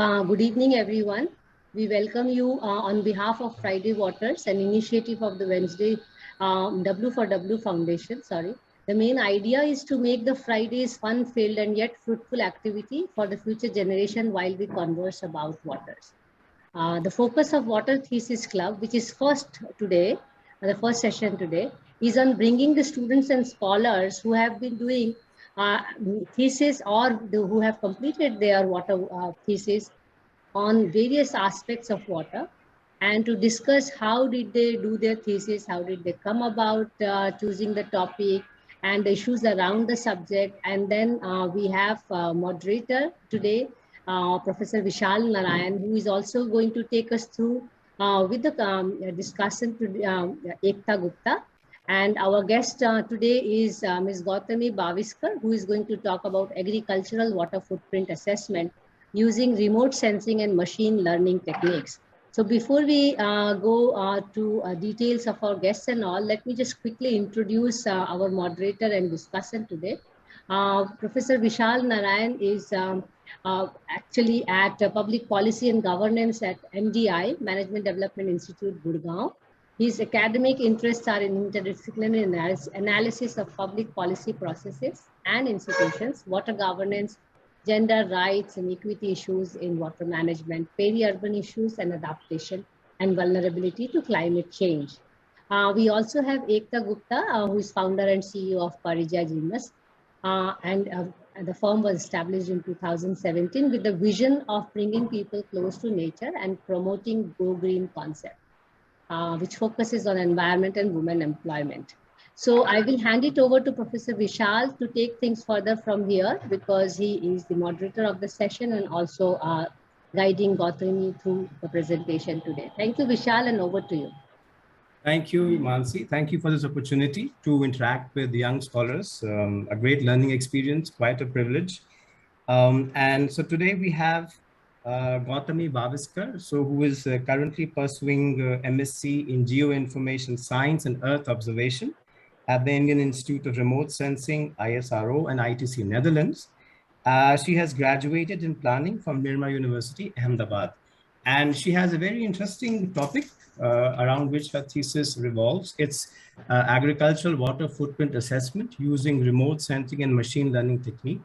Good evening, everyone. We welcome you on behalf of Friday Waters, an initiative of the Wednesday W for W Foundation. The main idea is to make the Fridays fun-filled and yet fruitful activity for the future generation while we converse about waters. The focus of Water Thesis Club, which is the first session today, is on bringing the students and scholars who have been doing thesis or who have completed their water thesis on various aspects of water, and to discuss how did they do their thesis, how did they come about choosing the topic and the issues around the subject. And then we have moderator today, Professor Vishal Narayan, who is also going to take us through with the discussion to Ekta Gupta. And our guest today is Ms. Gautamee Baviskar, who is going to talk about agricultural water footprint assessment using remote sensing and machine learning techniques. So before we go to details of our guests and all, let me just quickly introduce our moderator and discussant today. Professor Vishal Narayan is actually at Public Policy and Governance at MDI, Management Development Institute, Gurgaon. His academic interests are in interdisciplinary analysis of public policy processes and institutions, water governance, gender rights and equity issues in water management, peri-urban issues and adaptation, and vulnerability to climate change. We also have Ekta Gupta, who is founder and CEO of Parijay Jimas, and the firm was established in 2017 with the vision of bringing people close to nature and promoting Go Green concept, which focuses on environment and women employment. So I will hand it over to Professor Vishal to take things further from here, because he is the moderator of the session and also guiding Gautamee through the presentation today. Thank you, Vishal, and over to you. Thank you, Mansi. Thank you for this opportunity to interact with the young scholars. A great learning experience, quite a privilege. And so today we have Gautamee Baviskar, who is currently pursuing M.Sc in Geo-information Science and Earth Observation at the Indian Institute of Remote Sensing, ISRO, and ITC Netherlands. She has graduated in planning from Nirma University, Ahmedabad. And she has a very interesting topic around which her thesis revolves. It's agricultural water footprint assessment using remote sensing and machine learning technique,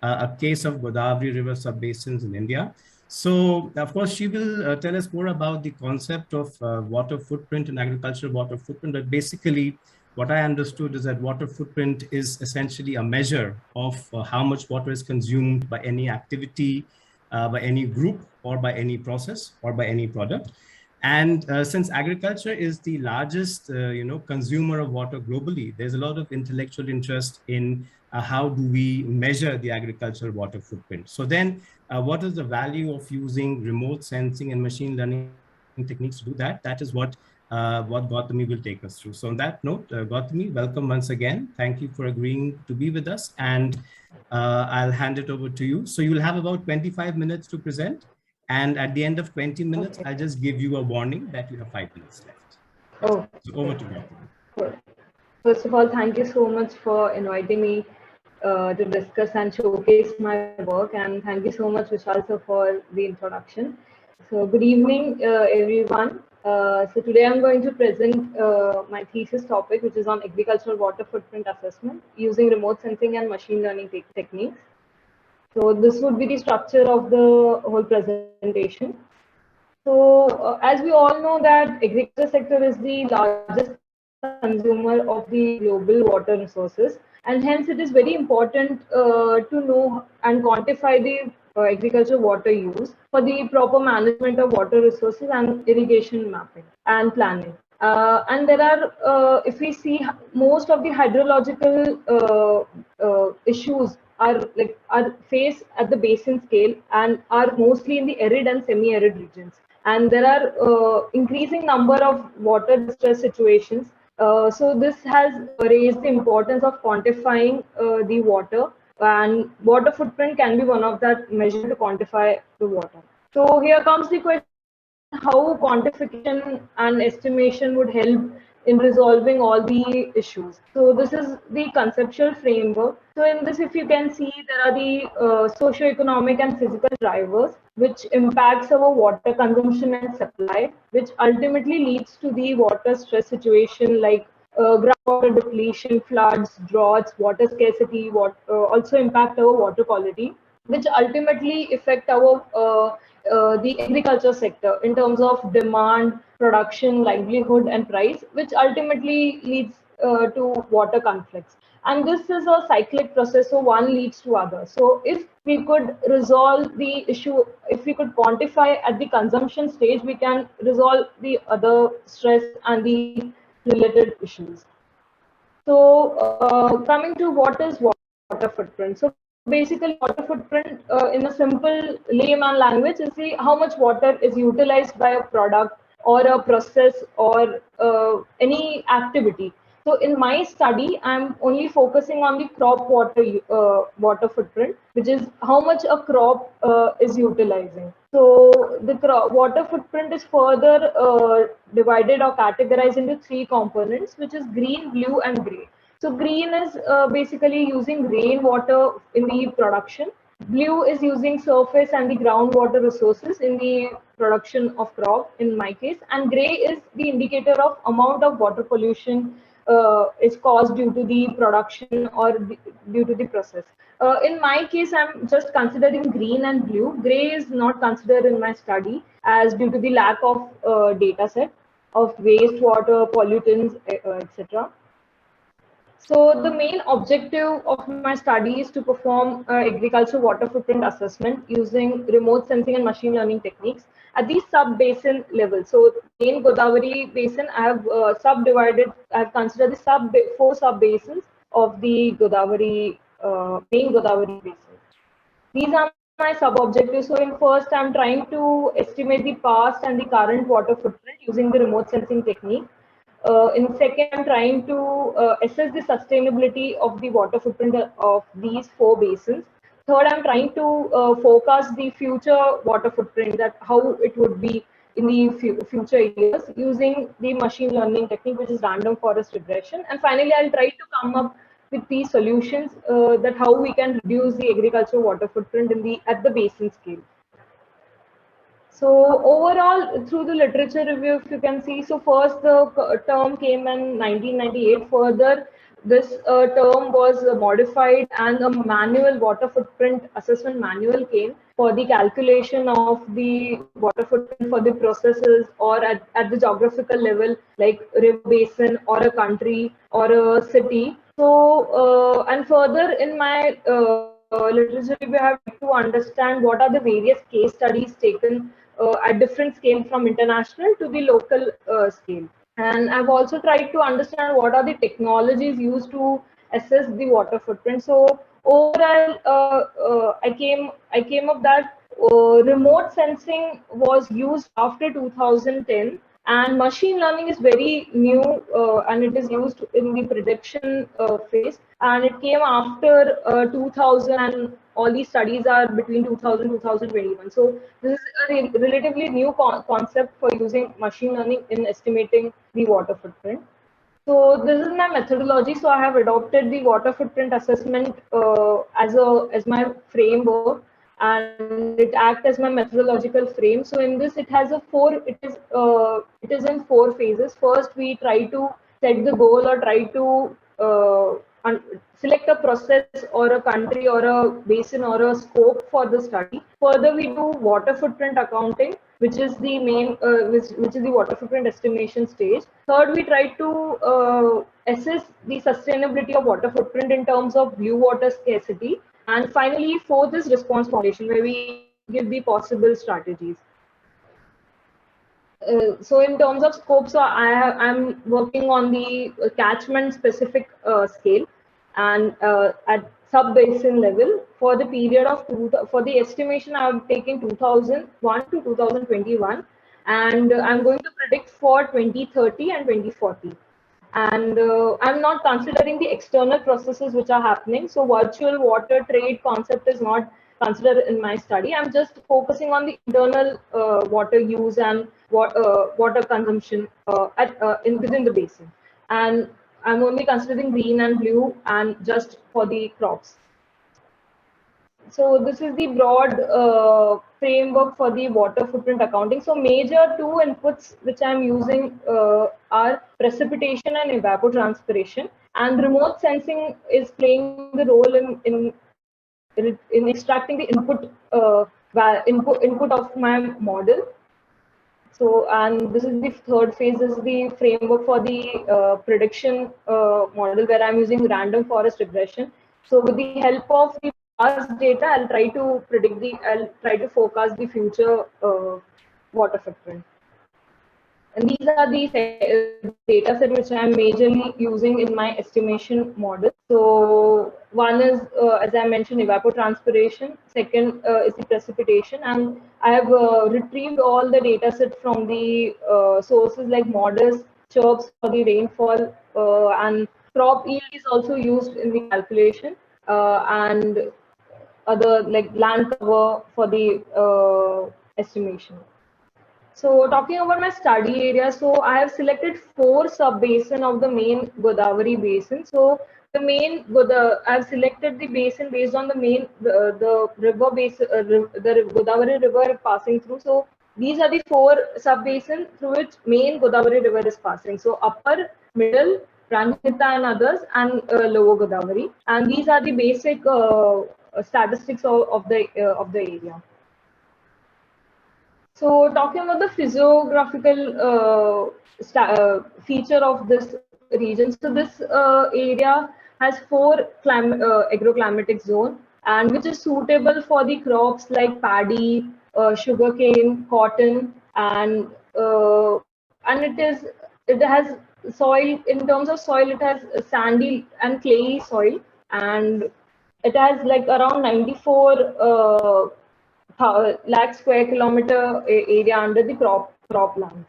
a case of Godavari River subbasins in India. So, of course, she will tell us more about the concept of water footprint and agricultural water footprint. But basically, what I understood is that water footprint is essentially a measure of how much water is consumed by any activity, by any group, or by any process, or by any product. And since agriculture is the largest, consumer of water globally, there's a lot of intellectual interest in how do we measure the agricultural water footprint. So then, what is the value of using remote sensing and machine learning techniques to do that? That is what Gautamee will take us through. So on that note, Gautamee, welcome once again. Thank you for agreeing to be with us. And I'll hand it over to you. So you'll have about 25 minutes to present. And at the end of 20 minutes, I'll just give you a warning that you have 5 minutes left. So over to you. First of all, thank you so much for inviting me to discuss and showcase my work. And thank you so much, Vishal sir, for the introduction. So good evening, everyone. So today I'm going to present my thesis topic, which is on agricultural water footprint assessment using remote sensing and machine learning techniques. So this would be the structure of the whole presentation. So as we all know that agriculture sector is the largest consumer of the global water resources, and hence it is very important to know and quantify the agriculture water use for the proper management of water resources and irrigation mapping and planning. And there are, if we see, most of the hydrological issues are faced at the basin scale and are mostly in the arid and semi-arid regions. And there are increasing number of water distress situations. So this has raised the importance of quantifying the water, and water footprint can be one of that measure to quantify the water. So here comes the question, how quantification and estimation would help in resolving all the issues. So this is the conceptual framework. So in this, if you can see, there are the socio-economic and physical drivers which impacts our water consumption and supply, which ultimately leads to the water stress situation like groundwater depletion, floods, droughts, water scarcity, what also impact our water quality, which ultimately affect our the agriculture sector in terms of demand, production, livelihood, and price, which ultimately leads to water conflicts. And this is a cyclic process, so one leads to other. So if we could resolve the issue, if we could quantify at the consumption stage, we can resolve the other stress and the related issues. So coming to what is water footprint. So basically water footprint in a simple layman language is the how much water is utilized by a product or a process or any activity. So in my study, I'm only focusing on the crop water footprint, which is how much a crop is utilizing. So the water footprint is further divided or categorized into three components, which is green, blue, and gray. So green is basically using rainwater in the production. Blue is using surface and the groundwater resources in the production of crop in my case, and gray is the indicator of amount of water pollution is caused due to the production or due to the process. In my case, I'm just considering green and blue. Gray is not considered in my study as due to the lack of data set of wastewater, pollutants, etc. So the main objective of my study is to perform agriculture water footprint assessment using remote sensing and machine learning techniques at the sub-basin level. So main Godavari basin, I have subdivided, I have considered the four sub-basins of the Godavari, main Godavari basin. These are my sub-objectives. So in first, I'm trying to estimate the past and the current water footprint using the remote sensing technique. In second, I'm trying to assess the sustainability of the water footprint of these four basins. Third, I'm trying to forecast the future water footprint, that how it would be in the future years using the machine learning technique, which is random forest regression. And finally, I'll try to come up with these solutions that how we can reduce the agricultural water footprint in the at the basin scale. So overall, through the literature review, if you can see, so first the term came in 1998. Further, this term was modified and a manual water footprint assessment manual came for the calculation of the water footprint for the processes or at the geographical level, like river basin or a country or a city. So, and further in my literature review, I have to understand what are the various case studies taken at different scale from international to the local scale. And I've also tried to understand what are the technologies used to assess the water footprint. So overall, I came up that remote sensing was used after 2010, and machine learning is very new and it is used in the prediction phase, and it came after 2000, and all these studies are between 2000 2021. So this is a relatively new concept for using machine learning in estimating the water footprint. So this is my methodology. So I have adopted the water footprint assessment as my framework, and it acts as my methodological frame. So in this, it has it is in four phases. First, we try to set the goal or try to select a process or a country or a basin or a scope for the study. Further, we do water footprint accounting, which is the main, which is the water footprint estimation stage. Third, we try to assess the sustainability of water footprint in terms of blue water scarcity. And finally, fourth is response formulation, where we give the possible strategies. So in terms of scope, so I'm working on the catchment specific scale, and at sub-basin level for the period of for the estimation, I'm taking 2001 to 2021, and I'm going to predict for 2030 and 2040. And I'm not considering the external processes which are happening. So virtual water trade concept is not consider in my study. I'm just focusing on the internal water use and water consumption within the basin. And I'm only considering green and blue and just for the crops. So this is the broad framework for the water footprint accounting. So major two inputs which I'm using are precipitation and evapotranspiration. And remote sensing is playing the role in extracting the input of my model. So, and this is the third phase, is the framework for the prediction model, where I'm using random forest regression. So with the help of the past data, I'll try to forecast the future water footprint. And these are the data set which I'm majorly using in my estimation model. So one is, as I mentioned, evapotranspiration. Second is the precipitation. And I have retrieved all the data set from the sources like models, chirps for the rainfall, and crop yield is also used in the calculation, and other like land cover for the estimation. So talking about my study area, so I have selected 4 sub-basin of the main Godavari basin. So the main I have selected the basin based on the main the river basin, the Godavari river passing through. So these are the 4 sub-basins through which main Godavari river is passing. So upper, middle, Ranjita and others, and lower Godavari. And these are the basic statistics of the area. So talking about the physiographical feature of this region, so this area has 4 agroclimatic zone, and which is suitable for the crops like paddy, sugarcane, cotton, and it has soil. In terms of soil, it has sandy and clayey soil, and it has like around 94 lakh square kilometer area under the croplands.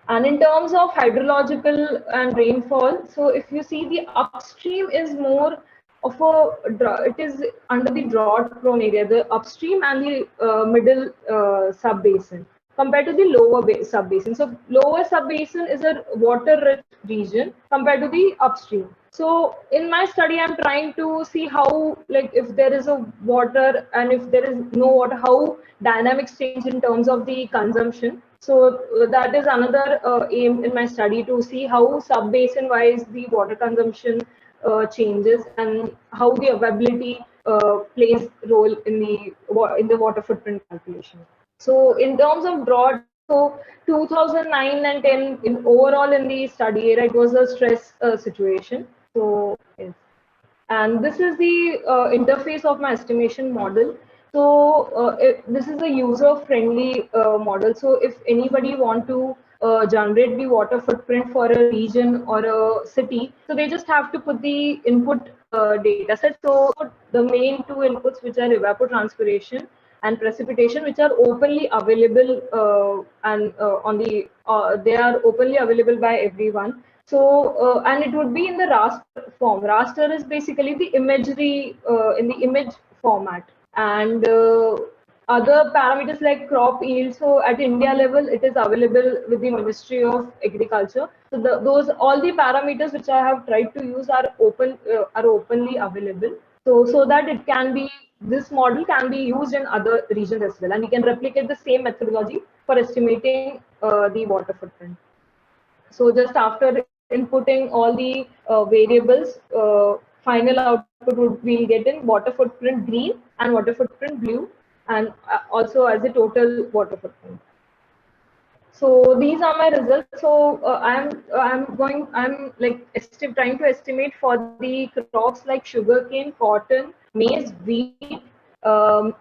And in terms of hydrological and rainfall, so if you see, the upstream is more of it is under the drought prone area, the upstream and the middle sub-basin, compared to the lower sub-basin. So lower sub-basin is a water-rich region compared to the upstream. So in my study, I'm trying to see how, like, if there is a water and if there is no water, how dynamics change in terms of the consumption. So that is another aim in my study, to see how sub-basin wise the water consumption changes and how the availability plays role in the water footprint calculation. So in terms of drought, so 2009 and 10 overall in the study area, it was a stress situation. So yes. And this is the interface of my estimation model. So this is a user-friendly model. So if anybody want to generate the water footprint for a region or a city, so they just have to put the input data set. So the main 2 inputs, which are evapotranspiration and precipitation, which are openly available and they are openly available by everyone. So and it would be in the raster form. Raster is basically the imagery in the image format, and other parameters like crop yield. So at India level, it is available with the Ministry of Agriculture. So those all the parameters which I have tried to use are openly available. So that it can be, this model can be used in other regions as well, and we can replicate the same methodology for estimating the water footprint. So just after inputting all the variables, final output we'll get in water footprint green and water footprint blue, and also as a total water footprint. So these are my results. So I'm like trying to estimate for the crops like sugarcane, cotton, maize, wheat, and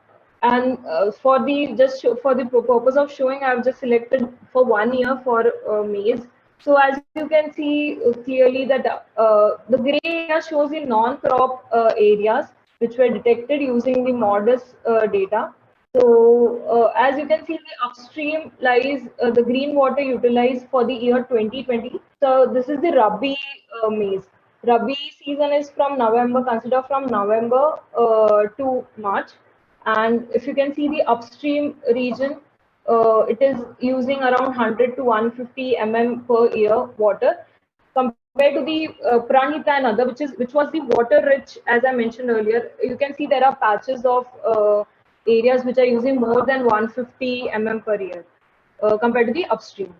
for the purpose of showing, I've just selected for 1 year for maize. So as you can see clearly that the gray area shows the non-crop areas which were detected using the MODIS data. So as you can see, the upstream lies the green water utilized for the year 2020. So this is the Rabi maize. Rabi season is from November, consider from November to March. And if you can see the upstream region, it is using around 100 to 150 mm per year water, compared to the Pranita and other, which was the water rich, as I mentioned earlier. You can see there are patches of areas which are using more than 150 mm per year compared to the upstream.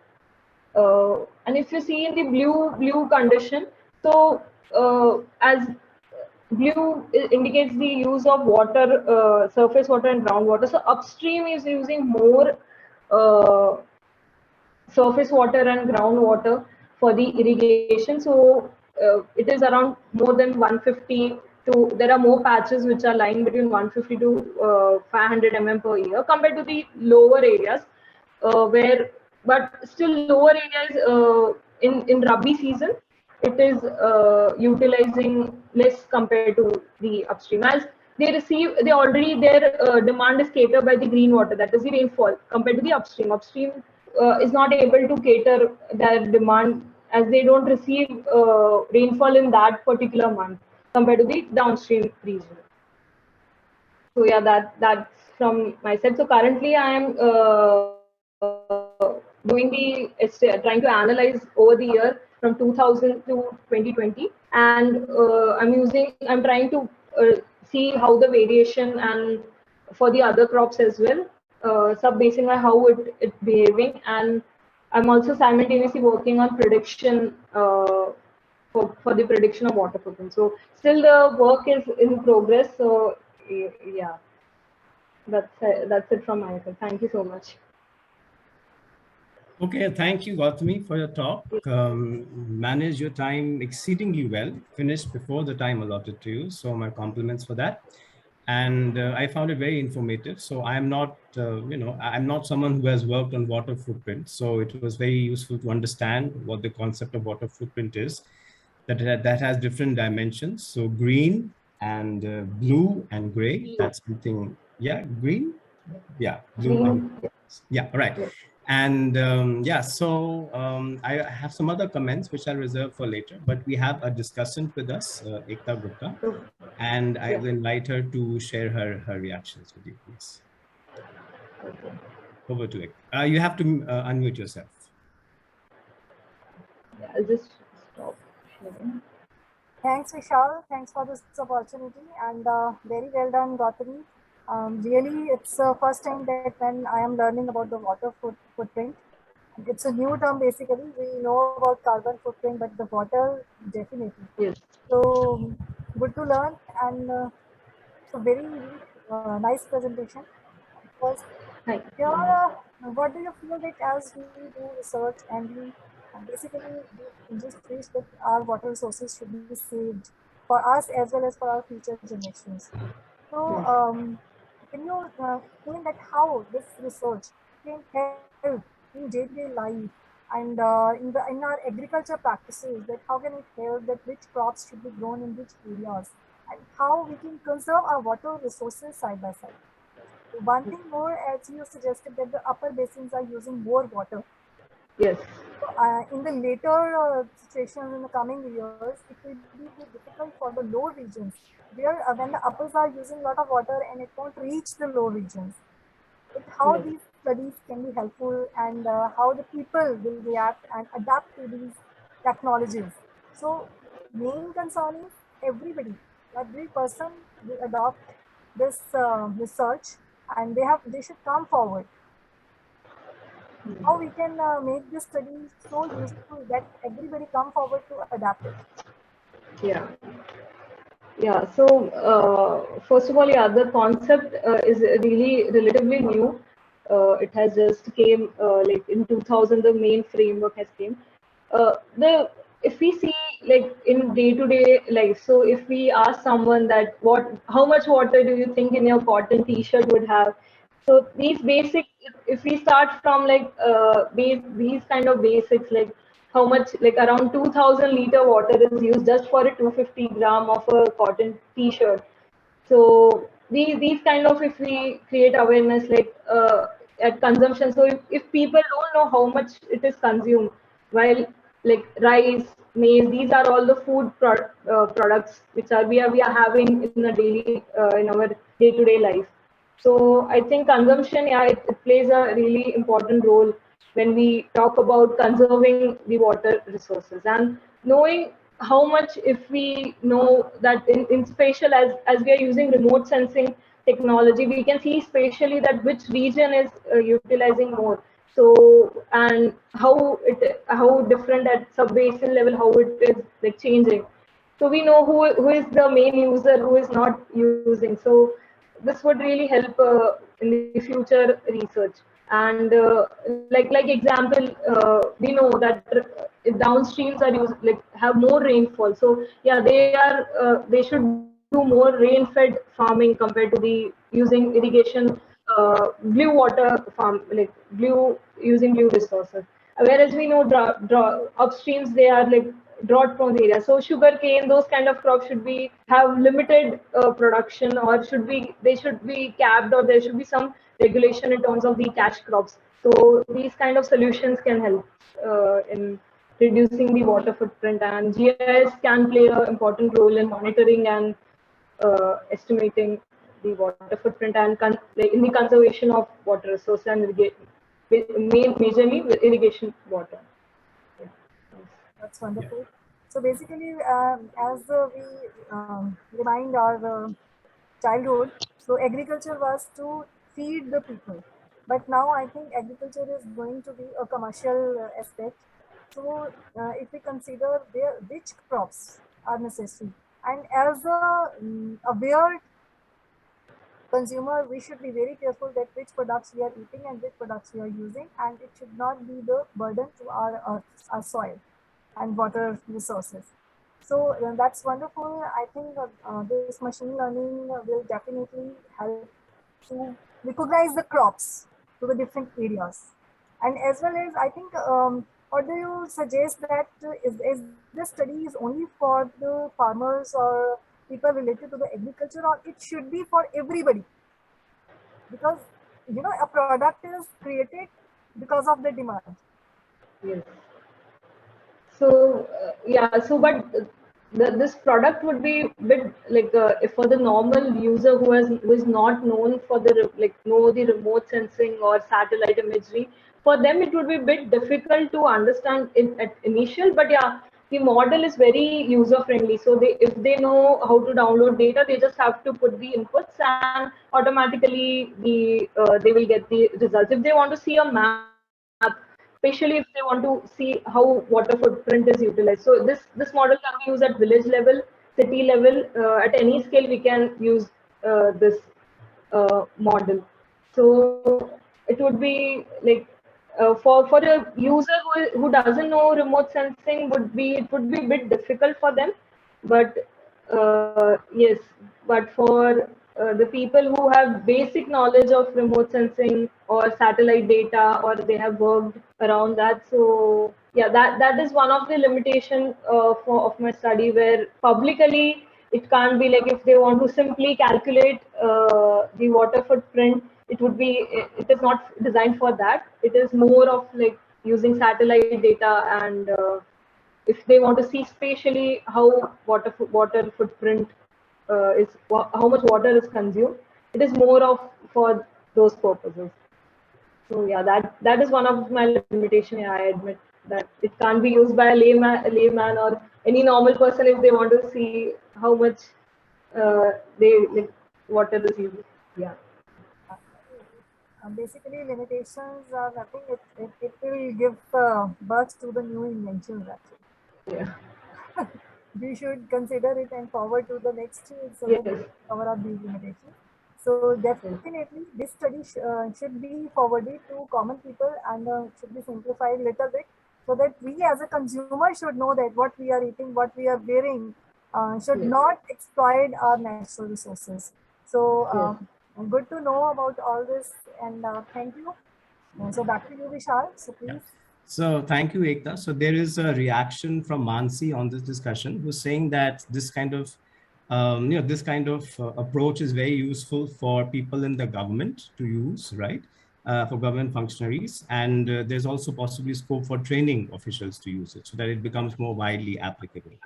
And if you see in the blue condition, so as blue indicates the use of water, surface water and groundwater. So upstream is using more uh, surface water and groundwater for the irrigation. So it is around more than 150 to, there are more patches which are lying between 150 to 500 mm per year compared to the lower areas, but still lower areas in Rabi season, it is utilizing less compared to the upstream, as they already, their demand is catered by the green water, that is the rainfall, compared to the upstream. Upstream is not able to cater their demand, as they don't receive rainfall in that particular month compared to the downstream region. So yeah, that's from my side. So currently I am doing trying to analyze over the year from 2000 to 2020, and I'm trying to see how the variation and for the other crops as well, sub basing on how it's behaving, and I'm also simultaneously working on prediction for the prediction of water footprint. So still the work is in progress. So yeah, that's it from my side. Thank you so much. Okay, thank you, Gautamee, for your talk. Manage your time exceedingly well, finished before the time allotted to you. So my compliments for that. And I found it very informative. So I'm not, I'm not someone who has worked on water footprint. So it was very useful to understand what the concept of water footprint is, that has different dimensions. So green and blue and gray, that's something, yeah, green, yeah, blue and, yeah, all right. And yeah, so I have some other comments which I'll reserve for later, but we have a discussant with us, Ekta Gupta, and I will invite her to share her reactions with you, please. Over to Ekta. You have to unmute yourself. Yeah, I'll just stop sharing. Thanks, Vishal. Thanks for this opportunity, and very well done, Gautamee. Really, it's the first time that when I am learning about the water footprint. It's a new term basically. We know about carbon footprint, but the water definitely. Yes. So good to learn, and so very nice presentation. Because here, what do you feel that as we do research and we basically we just wish that our water resources should be saved for us as well as for our future generations. So can you explain that how this research can help in day-to-day life and in our agriculture practices, that how can it help, that which crops should be grown in which areas, and how we can conserve our water resources side by side. One thing more, as you suggested, that the upper basins are using more water. Yes. In the later situations in the coming years, it will be difficult for the low regions, where when the uppers are using a lot of water and it won't reach the low regions. But how these studies can be helpful, and how the people will react and adapt to these technologies. So main concern is every person will adopt this research, and they should come forward. How we can make this study so useful that everybody come forward to adapt it. Yeah. Yeah. So first of all, yeah, the concept is really relatively new. It has just came like in 2000. The main framework has came. If we see like in day-to-day life, so if we ask someone that how much water do you think in your cotton T-shirt would have? So these basic, if we start from like these kind of basics, like how much, like around 2000 liter water is used just for a 250 gram of a cotton T-shirt. So these kind of, if we create awareness like at consumption, so if people don't know how much it is consumed, while like rice, maize, these are all the food products which we are having in a daily in our day-to-day life. So I think consumption, yeah, it plays a really important role when we talk about conserving the water resources, and knowing how much, if we know that in spatial, as we are using remote sensing technology, we can see spatially that which region is utilizing more. So, and how different at sub-basin level, how it is like changing. So we know who is the main user, who is not using. So this would really help in the future research. And like example, we know that if downstreams are used, like have more rainfall. So yeah, they should do more rain-fed farming compared to the using irrigation, blue water farm, like blue, using blue resources. Whereas we know upstreams, they are like drought prone area. So sugar cane, those kind of crops should be have limited production, or they should be capped, or there should be some regulation in terms of the cash crops. So these kind of solutions can help in reducing the water footprint, and GIS can play an important role in monitoring and estimating the water footprint, and like in the conservation of water resource and majorly with irrigation water. Yeah. That's wonderful. So basically, as we remind our childhood, so agriculture was to feed the people. But now I think agriculture is going to be a commercial aspect. So if we consider which crops are necessary, and as a aware consumer, we should be very careful that which products we are eating and which products we are using, and it should not be the burden to our earth, our soil and water resources. So that's wonderful. I think this machine learning will definitely help to recognize the crops to the different areas. And as well as, I think, what do you suggest that is this study is only for the farmers or people related to the agriculture, or it should be for everybody? Because, you know, a product is created because of the demand. Yes. So yeah, so but this product would be bit like if for the normal user who is not known for the like know the remote sensing or satellite imagery, for them it would be a bit difficult to understand in at initial. But yeah, the model is very user friendly. So they, if they know how to download data, they just have to put the inputs, and automatically they will get the results. If they want to see a map, especially if they want to see how water footprint is utilized. So this model can be used at village level, city level, at any scale we can use this model. So it would be like for a user who doesn't know remote sensing, it would be a bit difficult for them. But yes, but for the people who have basic knowledge of remote sensing or satellite data, or they have worked around that, so yeah, that is one of the limitation of my study, where publicly it can't be like if they want to simply calculate the water footprint, it is not designed for that. It is more of like using satellite data, and if they want to see spatially how water footprint is, how much water is consumed, it is more of for those purposes. So yeah, that is one of my limitation. Yeah, I admit that it can't be used by a layman or any normal person if they want to see how much they like water is used. Yeah. Basically, limitations are nothing. It will give birth to the new inventions, actually. Yeah. We should consider it and forward to the next year so that Yes. we cover up these limitations. So definitely, this study should be forwarded to common people, and should be simplified a little bit, so that we as a consumer should know that what we are eating, what we are wearing, should Yes. not exploit our natural resources. So Yes. good to know about all this, and thank you. So back to you, Vishal. So Yeah. please. So thank you, Ekta. So there is a reaction from Mansi on this discussion, who's saying that this kind of approach is very useful for people in the government to use, right? For government functionaries. And there's also possibly scope for training officials to use it so that it becomes more widely applicable.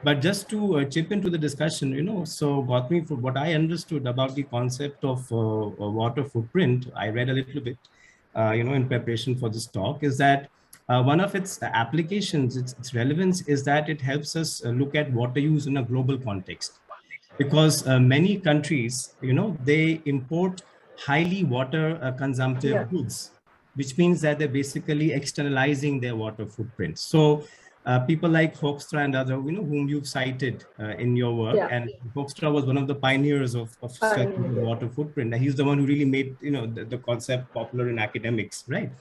But just to chip into the discussion, so Gautamee, for what I understood about the concept of water footprint, I read a little bit, in preparation for this talk, is that one of its applications, its relevance is that it helps us look at water use in a global context. Because many countries, they import highly water consumptive goods, which means that they're basically externalizing their water footprint. So people like Hoekstra and other, whom you've cited in your work, and Hoekstra was one of the pioneers of studying the water footprint. And he's the one who really made, the concept popular in academics, right?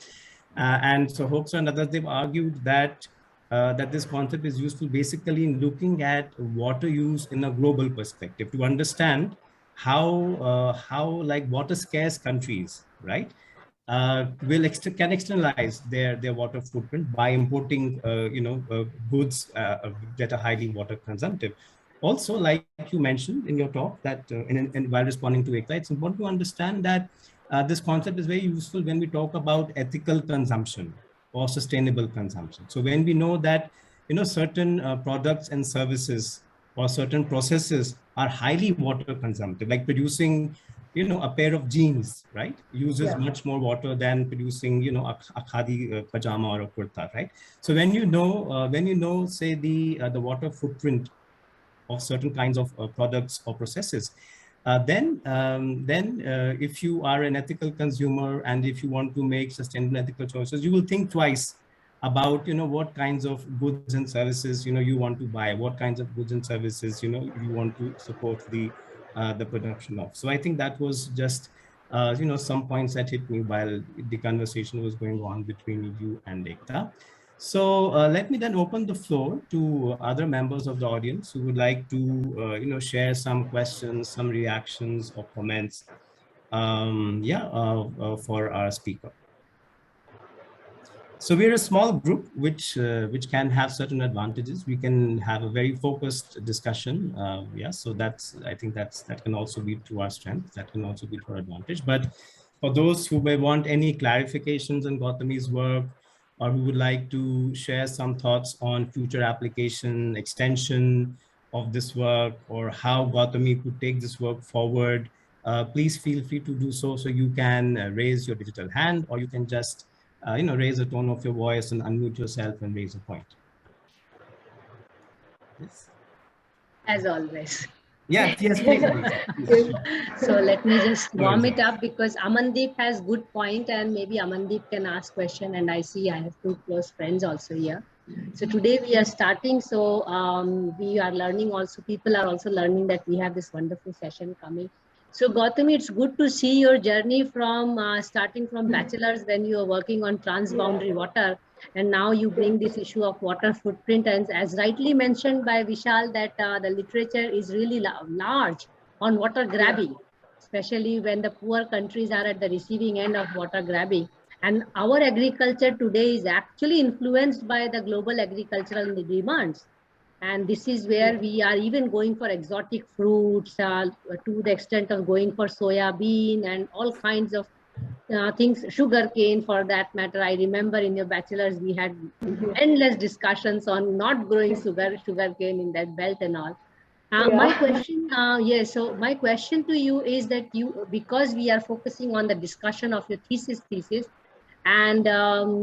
And so Hoekstra and others, they've argued that that this concept is useful basically in looking at water use in a global perspective to understand how like water scarce countries, right, can externalize their water footprint by importing goods that are highly water consumptive. Also, like you mentioned in your talk, that and while responding to Ekta, it's important to understand that this concept is very useful when we talk about ethical consumption or sustainable consumption. So when we know that certain products and services or certain processes are highly water consumptive, like producing a pair of jeans, right, uses much more water than producing a khadi pajama or a kurta, right? So when say the water footprint of certain kinds of products or processes, then if you are an ethical consumer and if you want to make sustainable ethical choices, you will think twice about what kinds of goods and services you want to buy, what kinds of goods and services you want to support the production of. So I think that was just some points that hit me while the conversation was going on between you and Ekta. So let me then open the floor to other members of the audience who would like to, share some questions, some reactions or comments, for our speaker. So we're a small group, which can have certain advantages. We can have a very focused discussion. So I think that can also be to our strength. That can also be to our advantage. But for those who may want any clarifications on Gautamee's work, or who would like to share some thoughts on future application, extension of this work, or how Gautamee could take this work forward, please feel free to do so. So you can raise your digital hand, or you can just raise the tone of your voice and unmute yourself and raise a point. Yes. As always. Yeah, yes, please. So let me just warm it up, because Amandeep has good point, and maybe Amandeep can ask question. And I see I have two close friends also here. So today we are starting. So we are learning also, people are also learning that we have this wonderful session coming. So Gautamee, it's good to see your journey from starting from bachelor's when you were working on transboundary water, and now you bring this issue of water footprint. And as rightly mentioned by Vishal, that the literature is really large on water grabbing, especially when the poor countries are at the receiving end of water grabbing. And our agriculture today is actually influenced by the global agricultural demands. And this is where we are even going for exotic fruits, to the extent of going for soya bean and all kinds of things, sugar cane for that matter. I remember in your bachelor's, we had endless discussions on not growing sugar cane in that belt and all. My question, so my question to you is that because we are focusing on the discussion of your thesis, and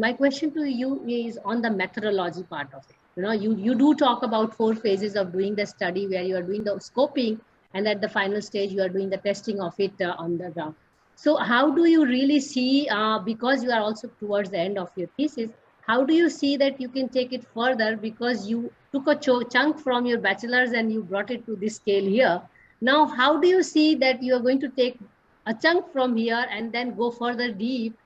my question to you is on the methodology part of it. You do talk about 4 phases of doing the study, where you are doing the scoping, and at the final stage, you are doing the testing of it on the ground. So how do you really see, because you are also towards the end of your thesis, how do you see that you can take it further? Because you took a chunk from your bachelor's and you brought it to this scale here. Now, how do you see that you are going to take a chunk from here and then go further deep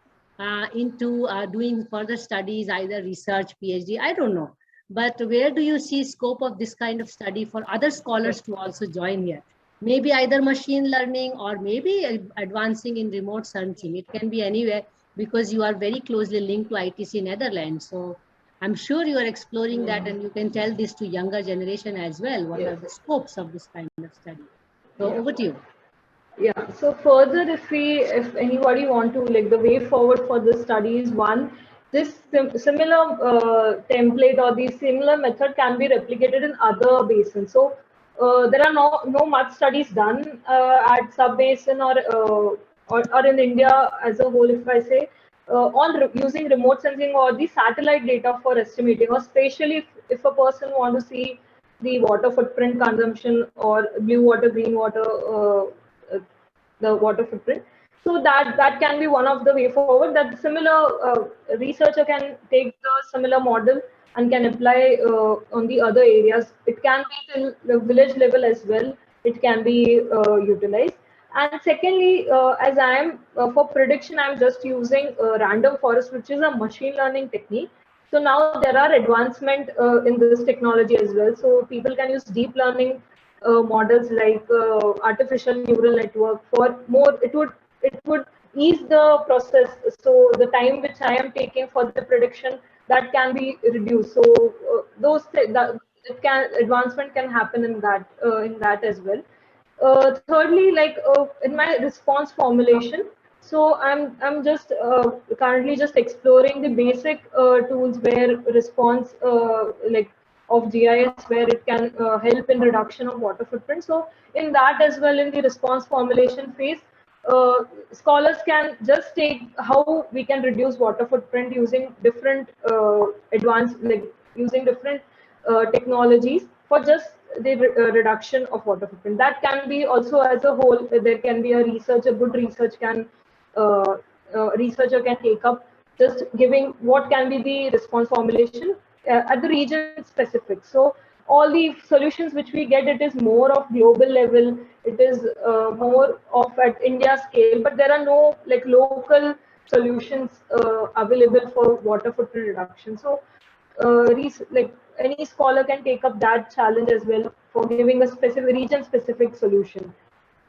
into doing further studies, either research, PhD, I don't know. But where do you see scope of this kind of study for other scholars to also join here? Maybe either machine learning or maybe advancing in remote sensing. It can be anywhere, because you are very closely linked to ITC Netherlands. So I'm sure you are exploring that, and you can tell this to younger generation as well. What are the scopes of this kind of study? So over to you. Yeah, so further, if anybody want to, like, the way forward for this study is, one, this similar template or the similar method can be replicated in other basins. So there are no much studies done at sub-basin or in India as a whole, if I say, on using remote sensing or the satellite data for estimating, or especially if a person want to see the water footprint consumption or blue water, green water, the water footprint. So that can be one of the way forward, that similar researcher can take the similar model and can apply on the other areas. It can be till the village level as well. It can be utilized. And secondly, as I am for prediction, I'm just using random forest, which is a machine learning technique. So now there are advancement in this technology as well. So people can use deep learning models like artificial neural network for more. It would ease the process. So the time which I am taking for the prediction, that can be reduced. So advancement can happen in that as well. Thirdly, like in my response formulation, so I'm just currently just exploring the basic tools where response like of GIS, where it can help in reduction of water footprint. So in that as well, in the response formulation phase, scholars can just take how we can reduce water footprint using different advanced, like using different technologies for just the reduction of water footprint. That can be also as a whole. There can be a good research can researcher can take up, just giving what can be the response formulation at the region specific. So all the solutions which we get, it is more of global level. It is more of at India scale, but there are no like local solutions available for water footprint reduction. So like any scholar can take up that challenge as well for giving a specific region specific solution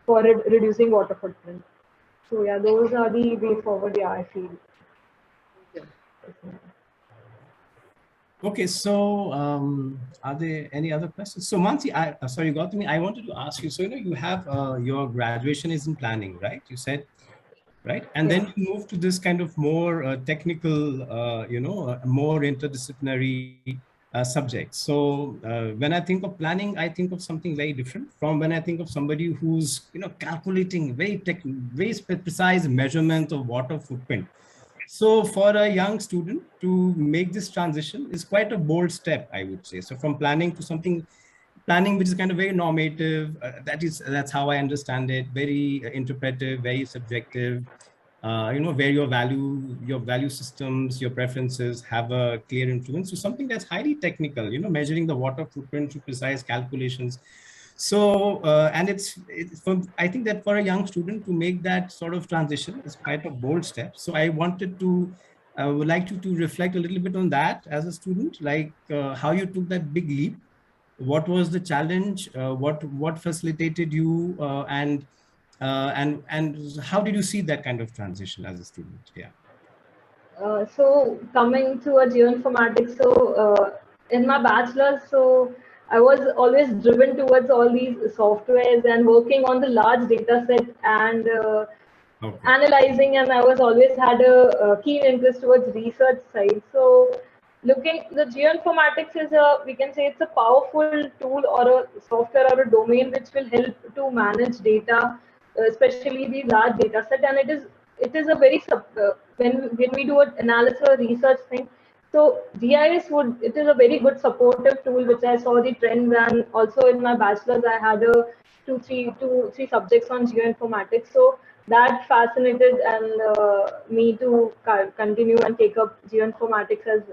for reducing water footprint. So yeah, those are the way forward. Yeah, I feel. Okay, so are there any other questions? So Mansi, sorry, Gautamee, I wanted to ask you. So you have your graduation is in planning, right? You said, right? And then you move to this kind of more technical, more interdisciplinary subject. So when I think of planning, I think of something very different from when I think of somebody who's calculating very precise measurement of water footprint. So for a young student to make this transition is quite a bold step, I would say. So from planning to planning which is kind of very normative, that's how I understand it, very interpretive, very subjective, where your value systems, your preferences have a clear influence. So something that's highly technical, measuring the water footprint to precise calculations. So, and I think that for a young student to make that sort of transition is quite a bold step. So I would like you to reflect a little bit on that as a student, like how you took that big leap. What was the challenge? What facilitated you, and how did you see that kind of transition as a student? Yeah. So coming to a geoinformatics, so in my bachelor's, so I was always driven towards all these softwares and working on the large data set and analyzing, and I was always had a keen interest towards research side. So the geoinformatics is we can say it's a powerful tool or a software or a domain which will help to manage data, especially the large data set, and it is a very when we do an analysis or research thing. So GIS it is a very good supportive tool, which I saw the trends, and also in my bachelor's I had two, three subjects on geoinformatics. So that fascinated and me to continue and take up geoinformatics as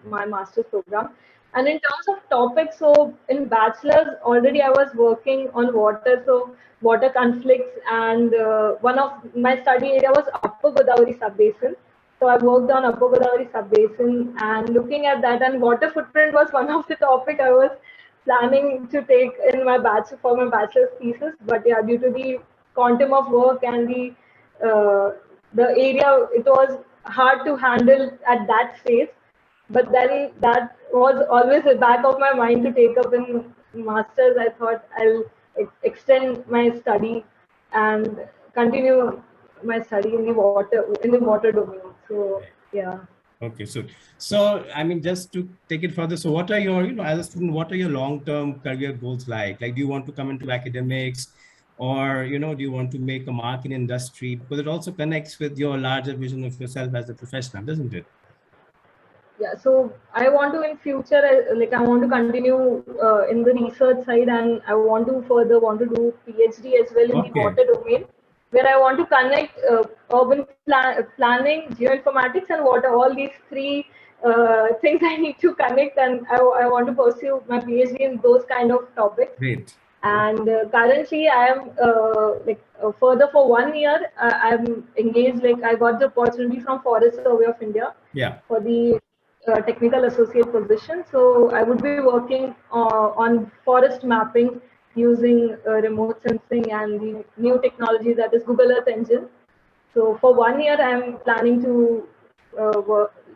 my master's program. And in terms of topics, so in bachelor's already I was working on water, so water conflicts, and one of my study area was Upper Godavari Subbasin. So I worked on Upper Godavari Subbasin and looking at that, and water footprint was one of the topic I was planning to take in my bachelor's thesis. But yeah, due to the quantum of work and the area, it was hard to handle at that phase. But then that was always the back of my mind to take up in masters. I thought I'll extend my study and continue my study in the water domain. So yeah. Okay, so I mean, just to take it further, so what are your, as a student, what are your long-term career goals like? Like, do you want to come into academics, or do you want to make a mark in industry? Because it also connects with your larger vision of yourself as a professional, doesn't it? Yeah, so I want to in future, like I want to continue in the research side, and I want to further want to do PhD as well in the Okay, water domain, where I want to connect urban planning, geoinformatics, and water. All these three things I need to connect, and I want to pursue my PhD in those kind of topics. great. And currently I am further for 1 year I'm engaged, like I got the opportunity from Forest Survey of India Yeah, for the technical associate position. So I would be working on forest mapping using remote sensing and the new technology, that is Google Earth Engine. So for 1 year I'm planning to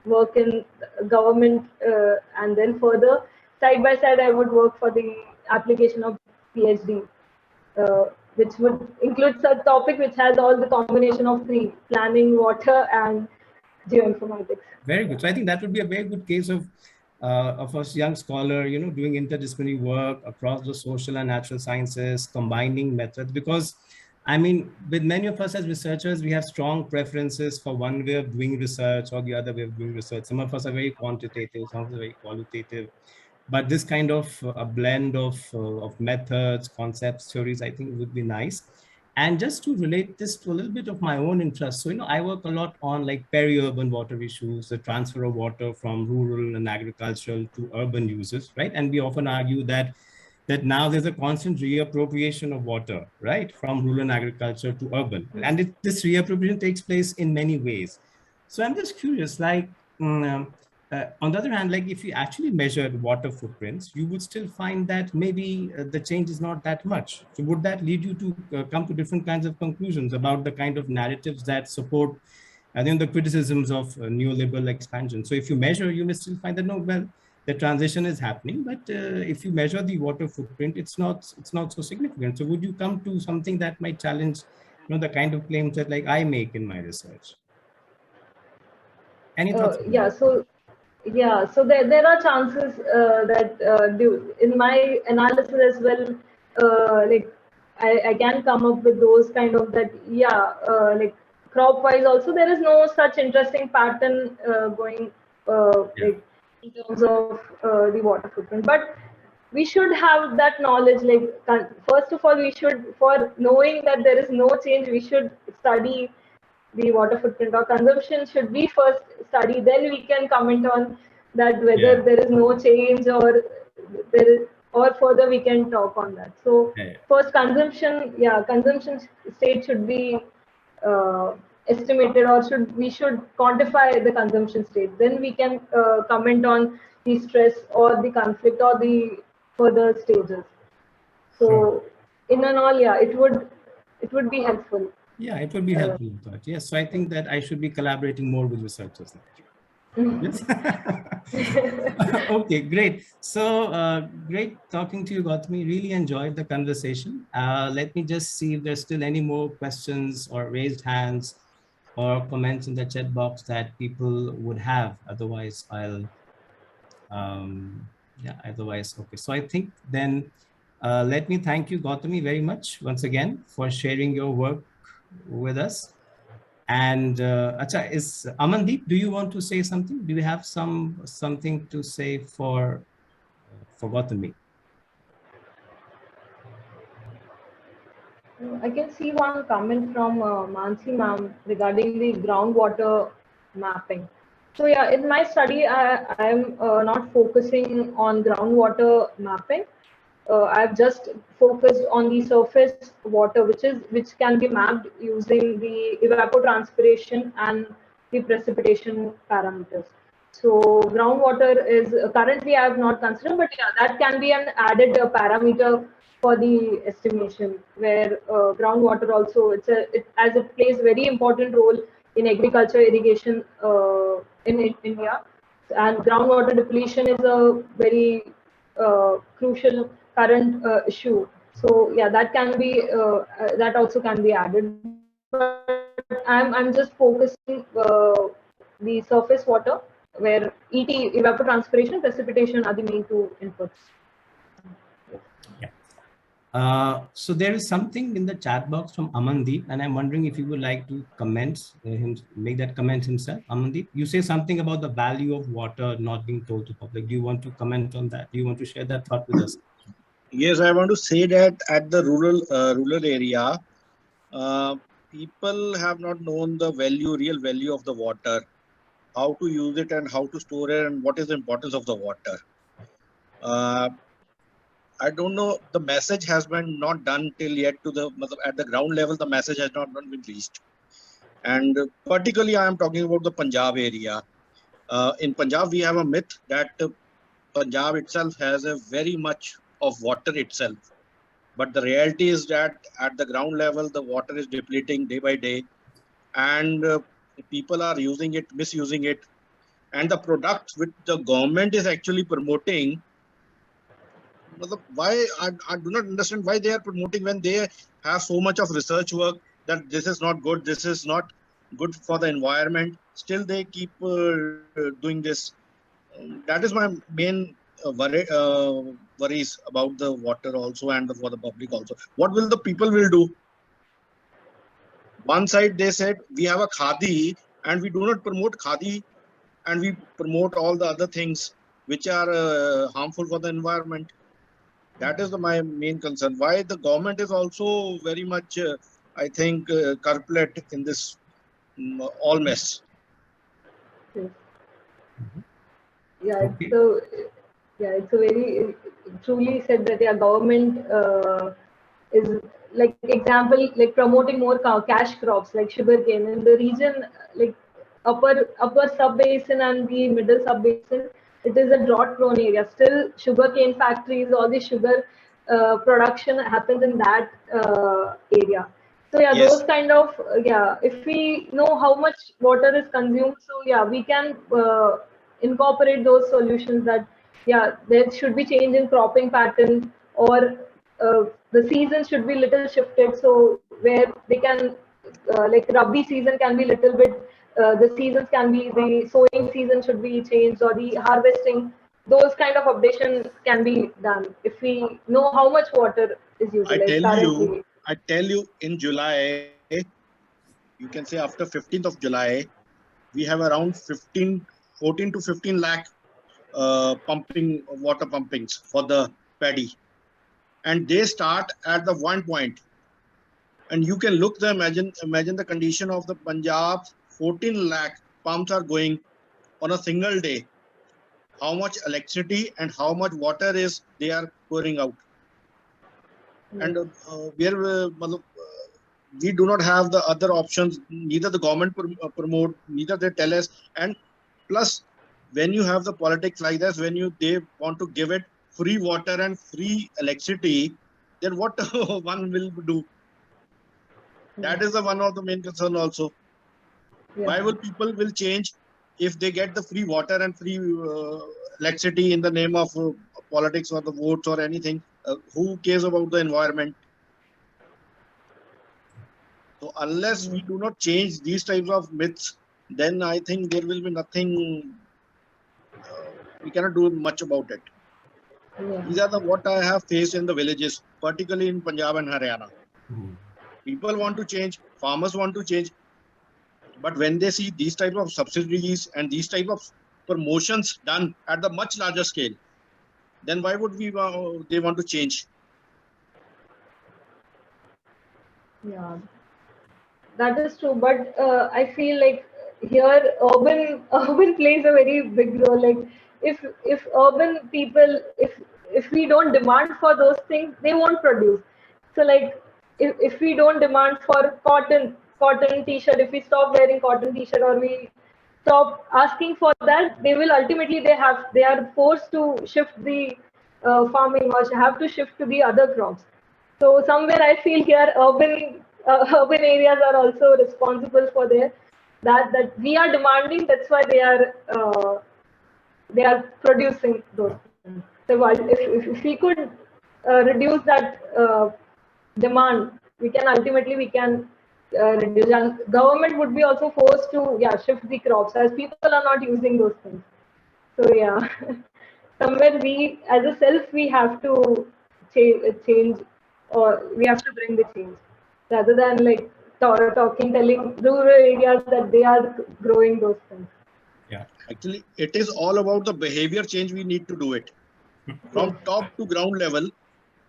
work in government, and then further side by side I would work for the application of PhD, which would include such topic which has all the combination of three: planning, water, and geoinformatics. very good. So I think that would be a very good case of a young scholar, doing interdisciplinary work across the social and natural sciences, combining methods. Because, I mean, with many of us as researchers, we have strong preferences for one way of doing research or the other way of doing research. Some of us are very quantitative, some of us are very qualitative. But this kind of a blend of methods, concepts, theories, I think would be nice. And just to relate this to a little bit of my own interest, so I work a lot on like peri-urban water issues, the transfer of water from rural and agricultural to urban uses, right? And we often argue that now there's a constant reappropriation of water, right, from rural and agriculture to urban, and this reappropriation takes place in many ways. So I'm just curious, like. On the other hand, like if you actually measured water footprints, you would still find that maybe the change is not that much. So would that lead you to come to different kinds of conclusions about the kind of narratives that support, the criticisms of neoliberal expansion? So if you measure, you may still find that no, well, the transition is happening, but if you measure the water footprint, it's not so significant. So would you come to something that might challenge, the kind of claims that like I make in my research? Any thoughts on Yeah, that? so there are chances that in my analysis as well, like I can come up with those kind of that, yeah, like crop wise also there is no such interesting pattern going Yeah. like in terms of the water footprint. But we should have that knowledge, like first of all we should, for knowing that there is no change, we should study the water footprint or consumption should be first studied. Then we can comment on that whether Yeah. there is no change or there is, or further we can talk on that. So Yeah. first consumption, yeah, consumption state should be estimated, or we should quantify the consumption state. Then we can comment on the stress or the conflict or the further stages. Sure. So in and all, yeah, it would be helpful. Yeah, it would be Uh, helpful. But yes, so I think that I should be collaborating more with researchers like you. Yes. Okay, great. So great talking to you, Gautamee. Really enjoyed the conversation. Let me just see if there's still any more questions or raised hands or comments in the chat box that people would have. Otherwise, yeah, otherwise, okay. So I think then let me thank you, Gautamee, very much once again for sharing your work with us. And Acha, is Amandeep, do you want to say something? Do you have something to say for Gautamee? I can see one comment from Mansi ma'am regarding the groundwater mapping. So yeah, in my study, I am not focusing on groundwater mapping. I've just focused on the surface water, which can be mapped using the evapotranspiration and the precipitation parameters. So groundwater is currently I have not considered, but yeah, that can be an added parameter for the estimation, where groundwater also as it plays very important role in agriculture irrigation in India, and groundwater depletion is a very crucial current issue. So yeah, that can be that also can be added. But I'm just focusing the surface water where ET, evapotranspiration, precipitation are the main two inputs. So there is something in the chat box from Amandeep, and I'm wondering if you would like to comment, make that comment himself. Amandeep, you say something about the value of water not being told to public. Do you want to comment on that? Do you want to share that thought with us? Yes, I want to say that at the rural area, people have not known the real value of the water, how to use it and how to store it, and what is the importance of the water. I don't know, the message has been not done till yet at the ground level. The message has not been reached, and particularly I am talking about the Punjab area. In Punjab, we have a myth that Punjab itself has a very much of water itself, but the reality is that at the ground level, the water is depleting day by day, and people are using it, misusing it, and the products which the government is actually promoting. Why I do not understand why they are promoting when they have so much of research work that this is not good, this is not good for the environment. Still, they keep doing this. That is my main worries about the water also, and for the public also. What will the people will do? One side they said we have a khadi and we do not promote khadi, and we promote all the other things which are harmful for the environment. That is my main concern. Why the government is also very much, I think, culprit in this all mess. Yeah, Okay. so it's a very truly said that government is like example, like promoting more cash crops like sugarcane in the region, like upper sub basin and the middle sub basin. It is a drought prone area. Still, sugarcane factories, all the sugar production happens in that area. So yeah, Yes. those kind of if we know how much water is consumed, so yeah, we can incorporate those solutions that there should be change in cropping pattern, or the season should be little shifted, so where they can like Rabi season can be little bit, the seasons can be, the sowing season should be changed, or the harvesting. Those kind of updation can be done if we know how much water is utilized currently. I tell you, in July, you can say after 15th of July, we have around 14 to 15 lakh water pumpings for the paddy, and they start at the one point. And you can imagine the condition of the Punjab. 14 lakh pumps are going on a single day. How much electricity and how much water is they are pouring out. And we do not have the other options. Neither the government promote, neither they tell us. And plus, when you have the politics like this, when they want to give it free water and free electricity, then what one will do? That is one of the main concern also. Why will people will change if they get the free water and free electricity in the name of politics or the votes or anything? Who cares about the environment? So unless we do not change these types of myths, then I think there will be nothing. We cannot do much about it. These are what I have faced in the villages, particularly in Punjab and Haryana. People want to change, farmers want to change, but when they see these type of subsidies and these type of promotions done at the much larger scale, then why would they want to change? Yeah, that is true. But I feel like here urban plays a very big role. Like if urban people, if we don't demand for those things, they won't produce. So like if we don't demand for cotton t-shirt, if we stop wearing cotton t-shirt, or we stop asking for that, they will ultimately they are forced to shift the farming, or have to shift to the other crops. So somewhere I feel here urban areas are also responsible for that we are demanding. That's why they are producing those things. So if we could reduce that demand, we can reduce, and government would be also forced to shift the crops as people are not using those things. So somewhere we as a self we have to change, or we have to bring the change rather than like telling rural areas that they are growing those things. Yeah, actually, it is all about the behavior change. We need to do it from top to ground level.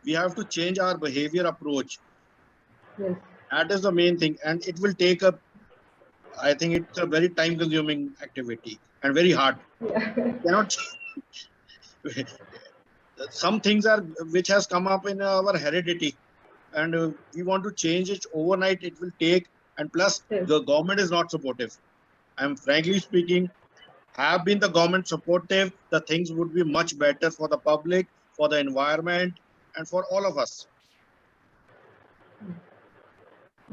We have to change our behavior approach. Yes. That is the main thing, and it will take up. I think it's a very time-consuming activity and very hard. Cannot. Some things are which has come up in our heredity, and we want to change it overnight. It will take, and plus the government is not supportive. I'm frankly speaking. Have been the government supportive, the things would be much better for the public, for the environment, and for all of us.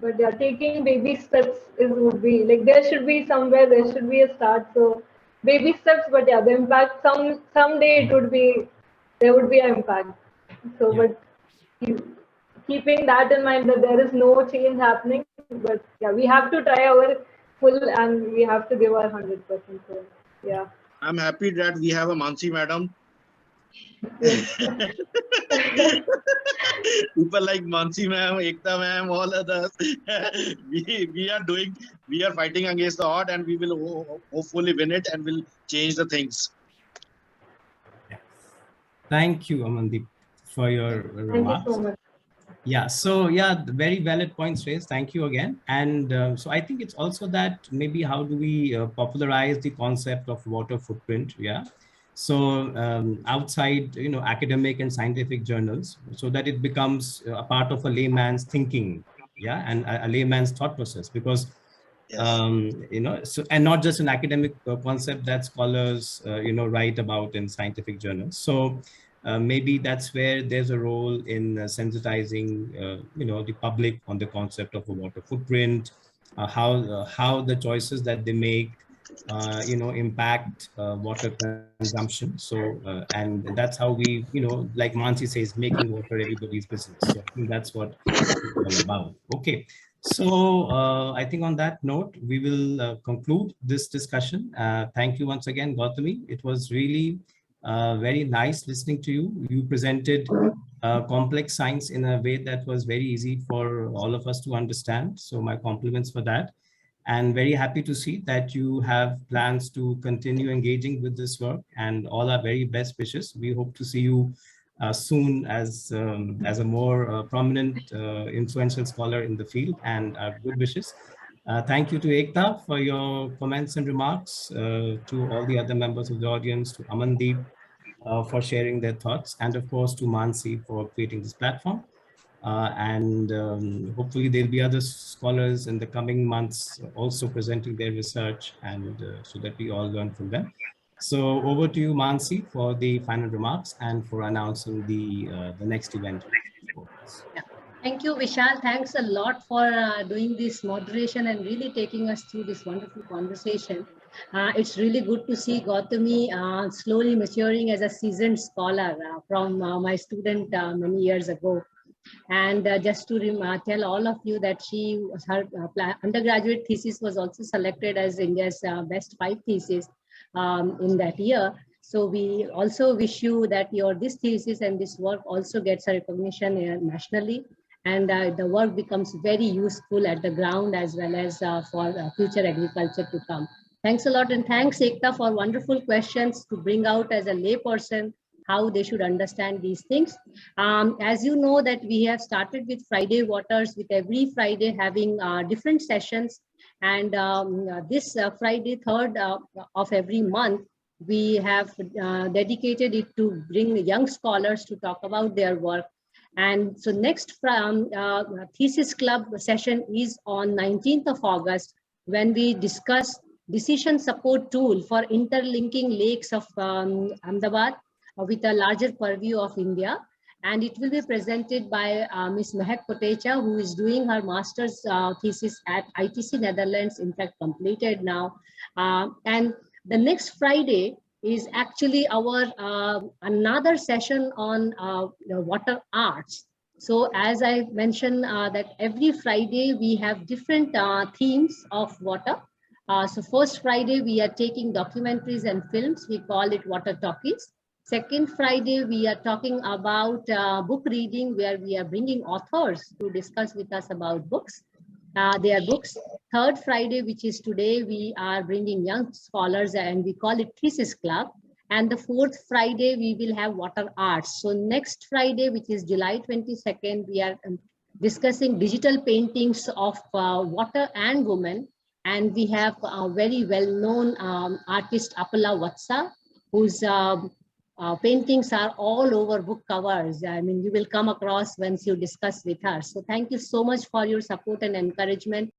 But taking baby steps would be like there should be somewhere, there should be a start. So baby steps, but the impact someday it would be, there would be an impact. So but keeping that in mind that there is no change happening, but we have to try our full and we have to give our 100%. So I'm happy that we have a Mansi madam. People like Mansi ma'am, Ekta ma'am, all others. we are fighting against the odds, and we will hopefully win it and will change the things. Yeah. Thank you, Amandeep, for your remarks. Thank you so much. Yeah, so very valid points raised. Thank you again. And so I think it's also that maybe how do we popularize the concept of water footprint? Yeah. So outside, academic and scientific journals, so that it becomes a part of a layman's thinking, and a layman's thought process, because so, and not just an academic concept that scholars, write about in scientific journals. So maybe that's where there's a role in sensitizing, the public on the concept of a water footprint, how the choices that they make, impact water consumption. So, and that's how we, like Mansi says, making water everybody's business. So I think that's what it's all about. Okay. So I think on that note, we will conclude this discussion. Thank you once again, Gautamee. It was really very nice listening to you. You presented complex science in a way that was very easy for all of us to understand. So my compliments for that. And very happy to see that you have plans to continue engaging with this work, and all our very best wishes. We hope to see you soon as a more prominent, influential scholar in the field, and good wishes. Thank you to Ekta for your comments and remarks, to all the other members of the audience, to Amandeep for sharing their thoughts, and of course to Mansi for creating this platform. And hopefully there'll be other scholars in the coming months also presenting their research, and so that we all learn from them. So over to you, Mansi, for the final remarks and for announcing the next event. Yeah. Thank you, Vishal. Thanks a lot for doing this moderation and really taking us through this wonderful conversation. It's really good to see Gautamee slowly maturing as a seasoned scholar from my student many years ago. And just to tell all of you that her undergraduate thesis was also selected as India's best 5 theses in that year. So we also wish you that this thesis and this work also gets a recognition nationally, and the work becomes very useful at the ground as well as for future agriculture to come. Thanks a lot, and thanks Ekta for wonderful questions to bring out as a layperson how they should understand these things. As you know that we have started with Friday Waters, with every Friday having different sessions, and this Friday 3rd of every month, we have dedicated it to bring young scholars to talk about their work. And so next Thesis Club session is on 19th of August, when we discuss decision support tool for interlinking lakes of Ahmedabad with a larger purview of India. And it will be presented by Ms. Mehak Kotecha, who is doing her master's thesis at ITC Netherlands, in fact completed now. And the next Friday is actually our another session on water arts. So as I mentioned that every Friday we have different themes of water. So first Friday we are taking documentaries and films. We call it Water Talkies. Second Friday we are talking about book reading, where we are bringing authors to discuss with us about books, their books. Third Friday, which is today, we are bringing young scholars and we call it Thesis Club. And the fourth Friday, we will have water arts. So next Friday, which is July 22nd, we are discussing digital paintings of water and women. And we have a very well-known artist, Apala Vatsa, whose paintings are all over book covers. I mean, you will come across once you discuss with her. So thank you so much for your support and encouragement.